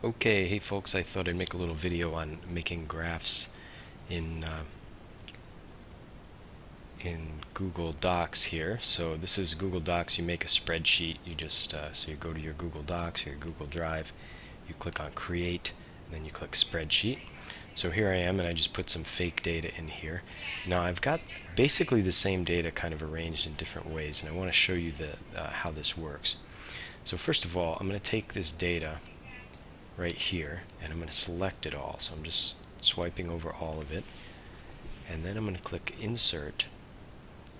Okay, hey folks, I thought I'd make a little video on making graphs in Google Docs here. So this is Google Docs. You make a spreadsheet. You just so you go to your Google Docs or your Google Drive. You click on Create, and then you click Spreadsheet. So here I am, and I just put some fake data in here. Now I've got basically the same data kind of arranged in different ways, and I want to show you how this works. So first of all, I'm going to take this data right here, and I'm going to select it all. So I'm just swiping over all of it, and then I'm going to click Insert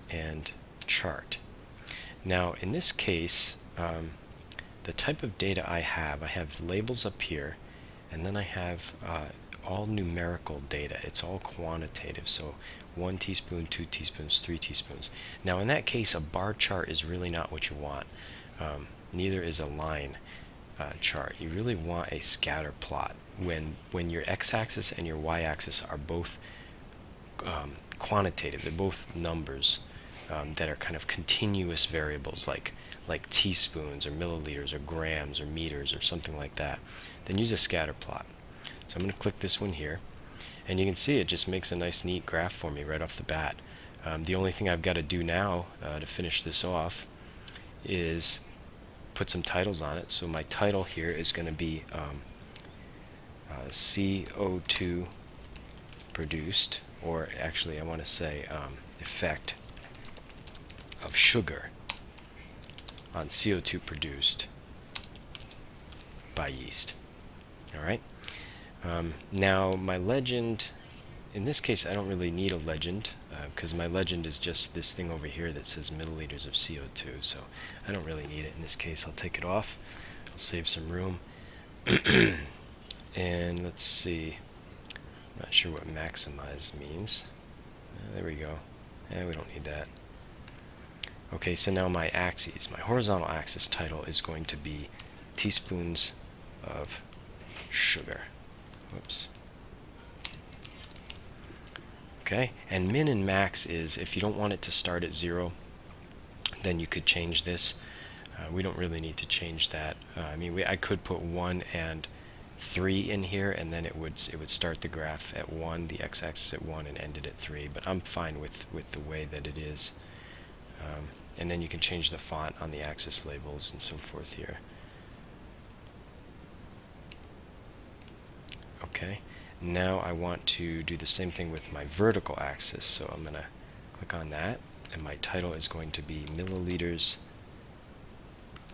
and Chart. Now in this case, the type of data I have labels up here, and then I have all numerical data. It's all quantitative, so 1 teaspoon, 2 teaspoons, 3 teaspoons. Now in that case, a bar chart is really not what you want. Neither is a line chart. You really want a scatter plot when your x-axis and your y-axis are both quantitative. They're both numbers that are kind of continuous variables, like teaspoons or milliliters or grams or meters or something like that. Then use a scatter plot. So I'm going to click this one here, and you can see it just makes a nice neat graph for me right off the bat. The only thing I've got to do now to finish this off is put some titles on it. So my title here is going to be CO2 produced, or actually I want to say effect of sugar on CO2 produced by yeast. Alright, now my legend, in this case I don't really need a legend because my legend is just this thing over here that says milliliters of CO2, so I don't really need it in this case. I'll take it off. I'll save some room. And let's see, I'm not sure what maximize means. There we go. We don't need that. Okay, so now my axes, my horizontal axis title is going to be teaspoons of sugar. Whoops. Okay, and min and max is, if you don't want it to start at 0, then you could change this. We don't really need to change that. I mean, I could put 1 and 3 in here, and then it would start the graph at 1, the x-axis at 1, and end it at 3. But I'm fine with the way that it is. And then you can change the font on the axis labels and so forth here. Okay, now I want to do the same thing with my vertical axis, so I'm going to click on that, and my title is going to be milliliters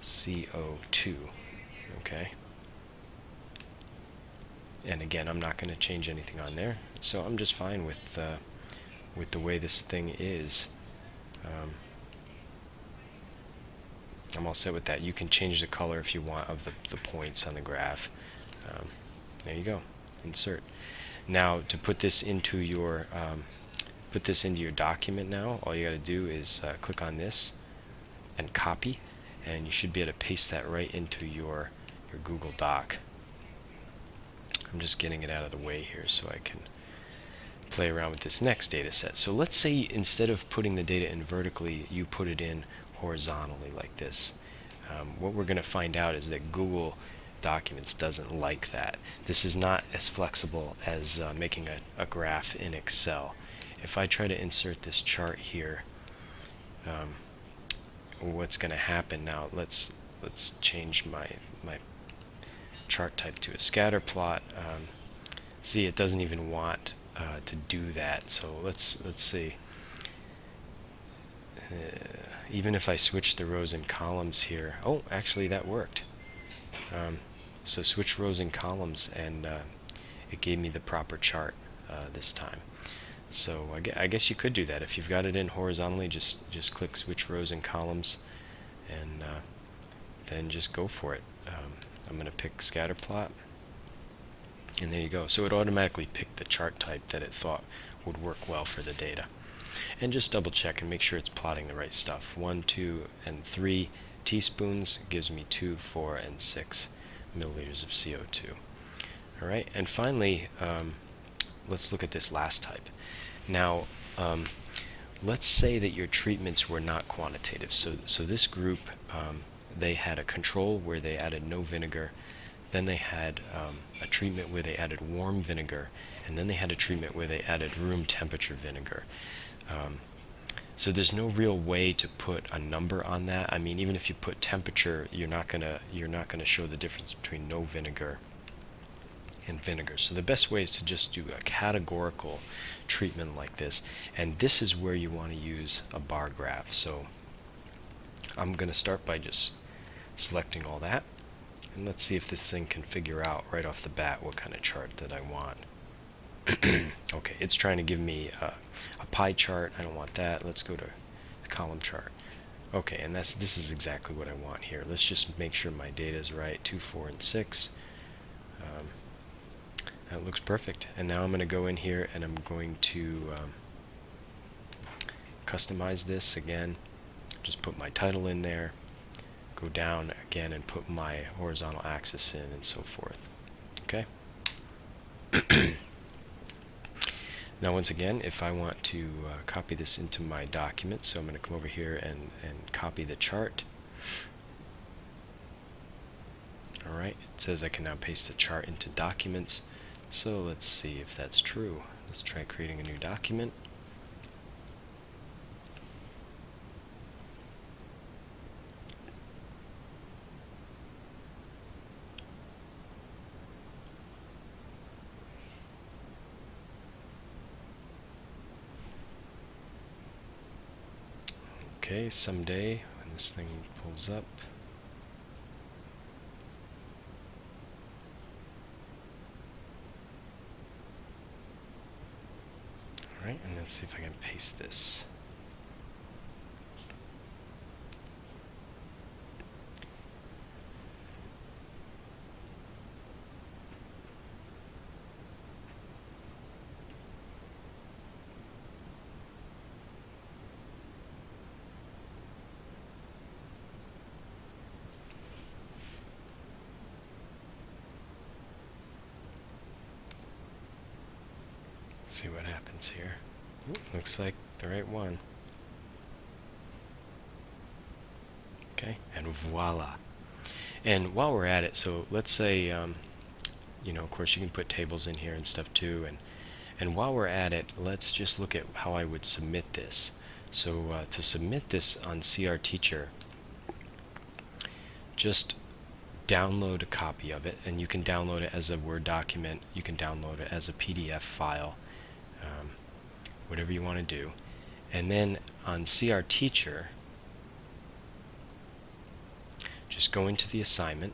CO2. Okay, and again, I'm not going to change anything on there, so I'm just fine with the way this thing is. I'm all set with that. You can change the color if you want of the points on the graph. There you go. Insert. Now to put this into your document now, all you got to do is click on this and copy, and you should be able to paste that right into your Google Doc. I'm just getting it out of the way here so I can play around with this next data set. So let's say instead of putting the data in vertically, you put it in horizontally like this. What we're going to find out is that Google Documents doesn't like that. This is not as flexible as making a graph in Excel. If I try to insert this chart here, what's going to happen now? Let's change my chart type to a scatter plot. See, it doesn't even want to do that. So let's see. Even if I switch the rows and columns here, oh, actually that worked. So switch rows and columns, and it gave me the proper chart this time. So I guess you could do that if you've got it in horizontally. Just click switch rows and columns, and then just go for it. I'm going to pick scatter plot, and there you go. So it automatically picked the chart type that it thought would work well for the data. And just double check and make sure it's plotting the right stuff. 1, 2, and 3 teaspoons gives me 2, 4, and 6 milliliters of CO2. Alright, and finally, let's look at this last type. Now, let's say that your treatments were not quantitative. So this group, they had a control where they added no vinegar, then they had a treatment where they added warm vinegar, and then they had a treatment where they added room temperature vinegar. So there's no real way to put a number on that. I mean, even if you put temperature, you're not gonna show the difference between no vinegar and vinegar. So the best way is to just do a categorical treatment like this, and this is where you want to use a bar graph. So I'm going to start by just selecting all that, and let's see if this thing can figure out right off the bat what kind of chart that I want. Okay, it's trying to give me a pie chart. I don't want that. Let's go to the column chart. Okay, and this is exactly what I want here. Let's just make sure my data is right. 2, 4, and 6. That looks perfect. And now I'm going to go in here and I'm going to customize this again. Just put my title in there. Go down again and put my horizontal axis in and so forth. Okay. Now once again, if I want to copy this into my document, so I'm going to come over here and copy the chart. Alright, it says I can now paste the chart into documents. So let's see if that's true. Let's try creating a new document. Okay, someday when this thing pulls up. Alright, and let's see if I can paste this. See what happens here. Ooh, looks like the right one. Okay, and voila. And while we're at it, so let's say, you know, of course you can put tables in here and stuff too. And while we're at it, let's just look at how I would submit this. So to submit this on CR Teacher, just download a copy of it, and you can download it as a Word document. You can download it as a PDF file. Whatever you want to do. And then on CR Teacher, just go into the assignment.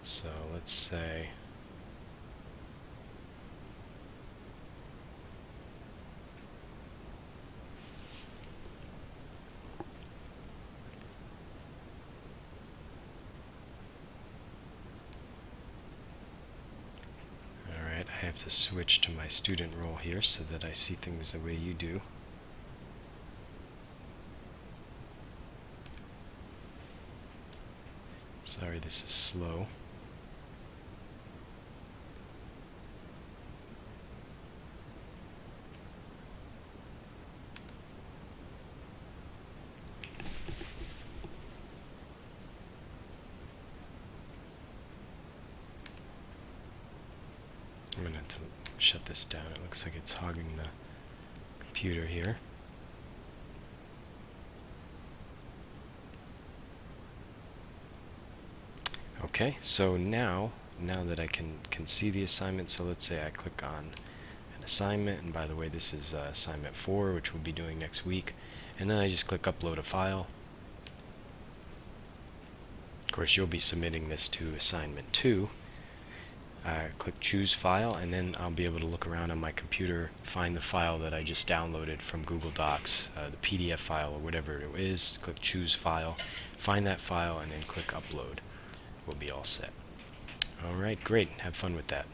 So let's say I have to switch to my student role here so that I see things the way you do. Sorry, this is slow. I'm going to have to shut this down. It looks like it's hogging the computer here. Okay, so now that I can see the assignment, so let's say I click on an assignment, and by the way, this is assignment 4, which we'll be doing next week, and then I just click upload a file. Of course, you'll be submitting this to assignment 2. Click choose file, and then I'll be able to look around on my computer, find the file that I just downloaded from Google Docs, the PDF file or whatever it is. Click choose file, find that file, and then click upload. We'll be all set. Alright, great. Have fun with that.